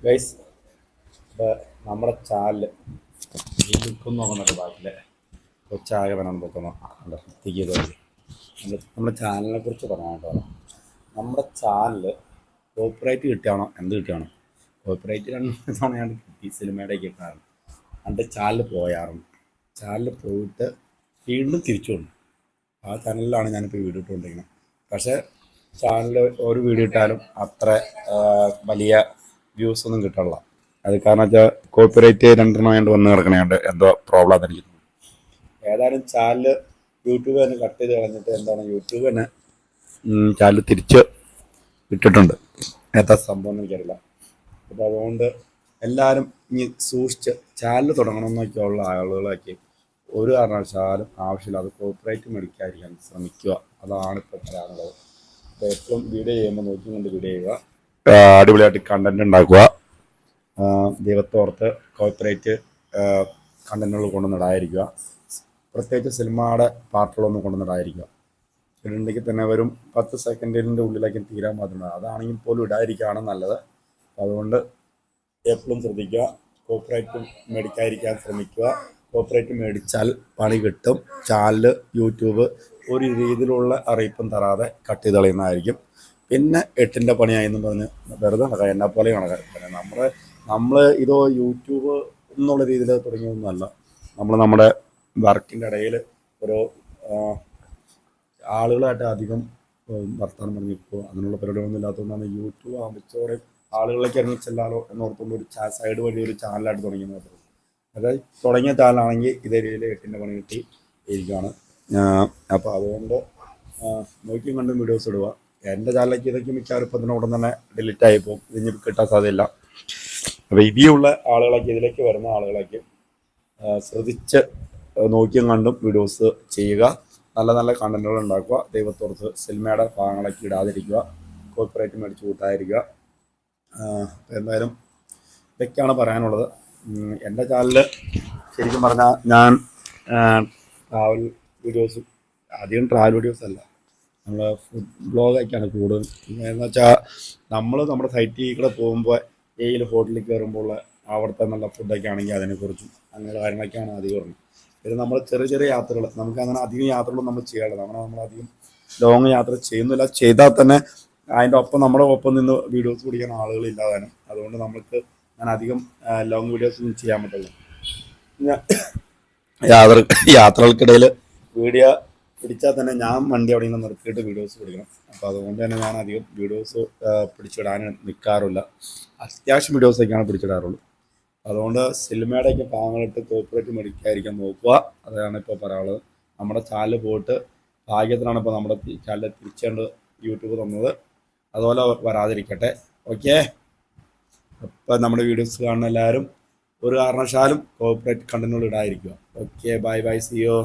Guys, ഇപ്പോൾ നമ്മുടെ channel ലുക്കും നോക്കുന്നുണ്ട് ബാക്കിലെ കൊച്ചാകെ വേണം നോക്കുന്നു എത്തിക്കുക. നമ്മുടെ ചാനലിനെ കുറിച്ച് പറയാൻ കേട്ടോ. നമ്മുടെ ചാനൽ കോപ്പറേറ്റ് കിട്ടിയാണോ എന്ത് കിട്ടിയാണോ? കോപ്പറേറ്റ് 2 തവണയാണ് കിട്ടി, സിനിമയുടെ കിട്ടാറ്. എൻ്റെ ചാനൽ പോയാറുണ്ട്. ചാനൽ പോയിട്ട് വീണ്ടും തിരിച്ചു വന്നു. ആ ചാനലിലാണ് ഞാനിപ്പോൾ വീഡിയോ ഇട്ടുകൊണ്ടിരിക്കുന്നത്. പക്ഷേ ചാനൽ ഒരു വീഡിയോ ഇട്ടാലും അത്ര വലിയ വ്യൂസ് ഒന്നും കിട്ടാനുള്ള. അത് കാരണം വെച്ചാൽ കോപ്പിറൈറ്റ് 2 ആയിട്ട് വന്ന് കിടക്കണേണ്ട് എന്തോ പ്രോബ്ലം അതെനിക്ക്. ഏതായാലും ചാനൽ യൂട്യൂബ് തന്നെ കട്ട് ചെയ്ത് കളഞ്ഞിട്ട് എന്താണ് യൂട്യൂബ് തന്നെ ചാനൽ തിരിച്ച് ഇട്ടിട്ടുണ്ട്. എന്താ സംഭവം എന്ന് എനിക്കറിയില്ല. അപ്പോൾ അതുകൊണ്ട് എല്ലാവരും ഇനി സൂക്ഷിച്ച് ചാനൽ തുടങ്ങണമെന്നൊക്കെയുള്ള ആളുകളൊക്കെ ഒരു കാരണവശാലും ആവശ്യമില്ലാതെ കോപ്പിറൈറ്റ് മേടിക്കാതിരിക്കാൻ ശ്രമിക്കുക. അതാണ് ഇപ്പോൾ പറയാനുള്ളത്. അപ്പോൾ എപ്പോഴും വീഡിയോ ചെയ്യുമ്പോൾ നോക്കിക്കൊണ്ട് വീഡിയോ ചെയ്യുക, അടിപൊളിയായിട്ട് കണ്ടന്റ് ഉണ്ടാക്കുക. ദൈവത്തോർത്ത് കോപ്പറേറ്റ് കണ്ടന്റുകൾ കൊണ്ടുവന്നിടാതിരിക്കുക. പ്രത്യേകിച്ച് സിനിമയുടെ പാർട്ടുകളൊന്നും കൊണ്ടുവന്നിടാതിരിക്കുക. ഇടുണ്ടെങ്കിൽ തന്നെ വരും 10 സെക്കൻഡിൻ്റെ ഉള്ളിലേക്ക് തീരാൻ പാടില്ല. അതാണെങ്കിൽ പോലും ഇടാതിരിക്കുകയാണ് നല്ലത്. അതുകൊണ്ട് എപ്പോഴും ശ്രദ്ധിക്കുക, കോപ്പറേറ്റ് മേടിക്കാതിരിക്കാൻ ശ്രമിക്കുക. കോപ്പറേറ്റ് മേടിച്ചാൽ പണി കിട്ടും. ചാനൽ യൂട്യൂബ് ഒരു രീതിയിലുള്ള അറിയിപ്പും തരാതെ കട്ട് ചെയ്ത് കളയുന്നതായിരിക്കും. പിന്നെ 8ൻ്റെ പണിയായെന്നും പറഞ്ഞ് വെറുതെ നടക്കുക, എന്നെ പോലെ കണക്കാണ്. നമ്മൾ ഇതോ യൂട്യൂബ് എന്നുള്ള രീതിയിൽ തുടങ്ങിയൊന്നുമല്ല. നമ്മുടെ വർക്കിൻ്റെ ഇടയിൽ ഓരോ ആളുകളായിട്ട് അധികം വർത്തമാനം പറഞ്ഞ് നിൽക്കുക, അങ്ങനെയുള്ള പരിപാടികളൊന്നും ഇല്ലാത്തതുകൊണ്ടാണ് യൂട്യൂബ് ആവശ്യത്തോടെ ആളുകളിലേക്ക് ഇറങ്ങി ചെല്ലാലോ എന്നോർത്തുകൊണ്ട് ഒരു സൈഡ് വഴി ഒരു ചാനലായിട്ട് തുടങ്ങിയെന്ന്. അതായത് തുടങ്ങിയ ചാനലാണെങ്കിൽ ഇതേ രീതിയിൽ 8ൻ്റെ പണി കിട്ടി ഇരിക്കുകയാണ്. അപ്പോൾ അതുകൊണ്ട് നോക്കിയും കണ്ടും വീഡിയോസ് ഇടുക. എൻ്റെ ചാനലിലേക്ക് ഇതൊക്കെ മിക്കവാറും ഇപ്പം തന്നെ ഉടൻ തന്നെ ഡിലീറ്റ് ആയിപ്പോവും. ഇതിന് കിട്ടാൻ സാധ്യതയില്ല. അപ്പോൾ ഇനിയുള്ള ആളുകളൊക്കെ ഇതിലേക്ക് വരുന്ന ആളുകളൊക്കെ ശ്രദ്ധിച്ച് നോക്കിയും കണ്ടും വീഡിയോസ് ചെയ്യുക. നല്ല നല്ല കണ്ടന്റുകൾ ഉണ്ടാക്കുക. ദൈവത്തോർത്ത് സിനിമയുടെ ഭാഗങ്ങളൊക്കെ ഇടാതിരിക്കുക. കോർപ്പറേറ്റ് മേടിച്ച് കൂട്ടാതിരിക്കുക. എന്തായാലും ഇതൊക്കെയാണ് പറയാനുള്ളത്. എൻ്റെ ചാനൽ ശരിക്കും പറഞ്ഞാൽ ഞാൻ ട്രാവൽ വീഡിയോസും, അധികം ട്രാവൽ വീഡിയോസ് അല്ല, നമ്മൾ ഫുഡ് ബ്ലോഗൊക്കെയാണ് കൂടുതൽ. എന്ന് വെച്ചാൽ നമ്മൾ നമ്മുടെ സൈറ്റിൽ കൂടെ പോകുമ്പോൾ ഏതെങ്കിലും ഹോട്ടലിൽ കയറുമ്പോൾ അവിടുത്തെ നല്ല ഫുഡൊക്കെ ആണെങ്കിൽ അതിനെക്കുറിച്ചും അങ്ങനെയുള്ള കാര്യങ്ങളൊക്കെയാണ് അധികം പറഞ്ഞത്. പിന്നെ നമ്മൾ ചെറിയ ചെറിയ യാത്രകൾ, നമുക്കങ്ങനെ അധികം യാത്രകളൊന്നും നമ്മൾ ചെയ്യാറില്ല. നമ്മളധികം ലോങ് യാത്ര ചെയ്യുന്നില്ല. ചെയ്താൽ തന്നെ അതിൻ്റെ ഒപ്പം നമ്മുടെ ഒപ്പം നിന്ന് വീഡിയോസ് പിടിക്കാൻ ആളുകളില്ലാതാനും. അതുകൊണ്ട് ഞാൻ അധികം ലോങ് വീഡിയോസ് ഒന്നും ചെയ്യാൻ പറ്റില്ല. യാത്രകൾക്കിടയിൽ വീഡിയോ പിടിച്ചാൽ തന്നെ ഞാൻ വണ്ടി അവിടെ നിന്ന് നിർത്തിയിട്ട് വീഡിയോസ് പിടിക്കണം. അപ്പോൾ അതുകൊണ്ട് തന്നെ ഞാൻ അധികം വീഡിയോസ് പിടിച്ചിടാൻ നിൽക്കാറില്ല. അത്യാവശ്യം വീഡിയോസൊക്കെയാണ് പിടിച്ചിടാറുള്ളൂ. അതുകൊണ്ട് സിനിമയുടെയൊക്കെ ഭാഗങ്ങളിട്ട് കോപ്പറേറ്റ് മേടിക്കാതിരിക്കാൻ നോക്കുക. അതാണ് ഇപ്പോൾ പറയാനുള്ളത്. നമ്മുടെ ചാനൽ പോയിട്ട് ഭാഗ്യത്തിനാണ് ഇപ്പോൾ നമ്മുടെ ചാനൽ തിരിച്ചുകൊണ്ട് യൂട്യൂബ് തന്നത്. അതുപോലെ വരാതിരിക്കട്ടെ. ഓക്കെ, അപ്പോൾ നമ്മുടെ വീഡിയോസ് കാണുന്ന എല്ലാവരും ഒരു കാരണവശാലും കോപ്പറേറ്റ് കണ്ടന്റുകൾ ഇടാതിരിക്കുക. Okay, bye bye, see U.